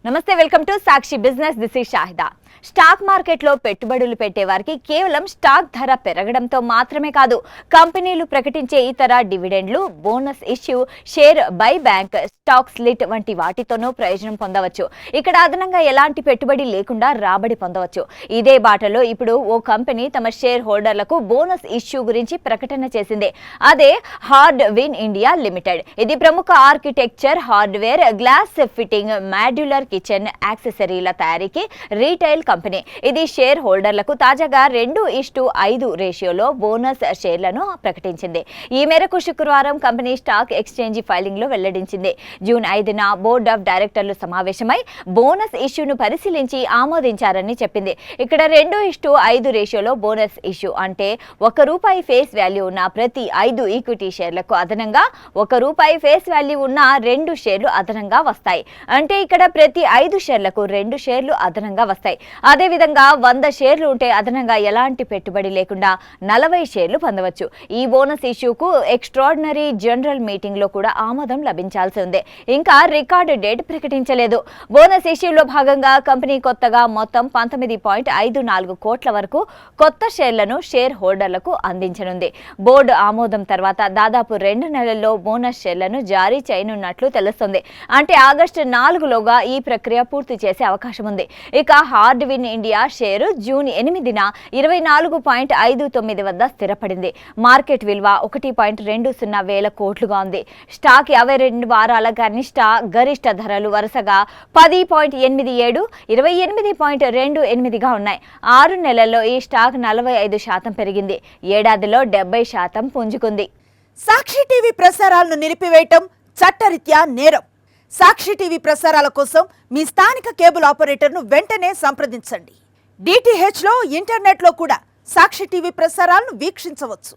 నమస్తే, welcome to Sakshi business. This is Shahida. Stock మార్కెట్లో పెట్టుబడులు పెట్టే వారికి కేవలం స్టాక్ ధర పెరగడంతో మాత్రమే కాదు, కంపెనీలు ప్రకటించే ఇతర డివిడెండ్లు, bonus issue, share buy back, stock split వంటి వాటితోనూ ప్రయోజనం పొందవచ్చు. ఇక్కడ అదనంగా ఎలాంటి పెట్టుబడి లేకుండా రాబడి పొందవచ్చు. ఇదే బాటలో ఇప్పుడు ఓ కంపెనీ తమ షేర్ హోల్డర్లకు బోనస్ ఇష్యూ గురించి ప్రకటన చేసింది. అదే హార్డ్ విన్ ఇండియా లిమిటెడ్. ఇది ప్రముఖ architecture, hardware, glass fitting, modular kitchen యాక్సెసరీల తయారీకి రీటైల్ కంపెనీ. ఇది షేర్ హోల్డర్లకు తాజాగా 2:5 రేషియోలో బోనస్ షేర్లను ప్రకటించింది. ఈ మేరకు శుక్రవారం కంపెనీ స్టాక్ ఎక్స్చేంజ్ ఫైలింగ్ లో వెల్లడించింది. జూన్ 5న బోర్డ్ ఆఫ్ డైరెక్టర్లు సమావేశమై బోనస్ ఇష్యూను పరిశీలించి ఆమోదించారని చెప్పింది. ఇక్కడ 2:5 రేషియోలో బోనస్ ఇష్యూ అంటే ₹1 ఫేస్ వాల్యూ ఉన్న ప్రతి 5 ఈక్విటీ షేర్లకు అదనంగా ₹1 ఫేస్ వాల్యూ ఉన్న 2 షేర్లు అదనంగా వస్తాయి. అంటే ఇక్కడ ప్రతి 5 షేర్లకు 2 షేర్లు అదనంగా వస్తాయి. అదేవిధంగా 100 షేర్లు ఉంటే అదనంగా ఎలాంటి పెట్టుబడి లేకుండా 40 షేర్లు పొందవచ్చు. ఈ బోనస్ ఇష్యూకు ఎక్స్ట్రాడినరీ జనరల్ మీటింగ్ లో కూడా ఆమోదం లభించాల్సి ఉంది. ఇంకా రికార్డు డేట్ ప్రకటించలేదు. బోనస్ ఇష్యూలో భాగంగా కంపెనీ కొత్తగా మొత్తం 19.54 కోట్ల వరకు కొత్త షేర్లను షేర్ హోల్డర్లకు అందించనుంది. బోర్డు ఆమోదం తర్వాత దాదాపు 2 నెలల్లో బోనస్ షేర్లను జారీ చేయనున్నట్లు తెలుస్తుంది. అంటే ఆగస్టు 4లోగా ఈ ప్రక్రియ పూర్తి చేసే అవకాశం ఉంది. ఇక Hardwyn India share June 8న 24.59 వద్ద స్థిరపడింది. మార్కెట్ విలువ 1.20 వేల కోట్లుగా ఉంది. స్టాక్ 52 వారాల గరిష్ట ధరలు వరుసగా 10.87, 28.28గా ఉన్నాయి. 6 నెలల్లో ఈ స్టాక్ 45% పెరిగింది. ఏడాదిలో 70% పుంజుకుంది. సాక్షి టీవీ ప్రసారాలను నిలిపివేయటం చట్టరీత్యా నేరం. సాక్షి టీవీ ప్రసారాల కోసం మీ స్థానిక కేబుల్ ఆపరేటర్ను వెంటనే సంప్రదించండి. DTHలో, ఇంటర్నెట్లో కూడా సాక్షి టీవీ ప్రసారాలను వీక్షించవచ్చు.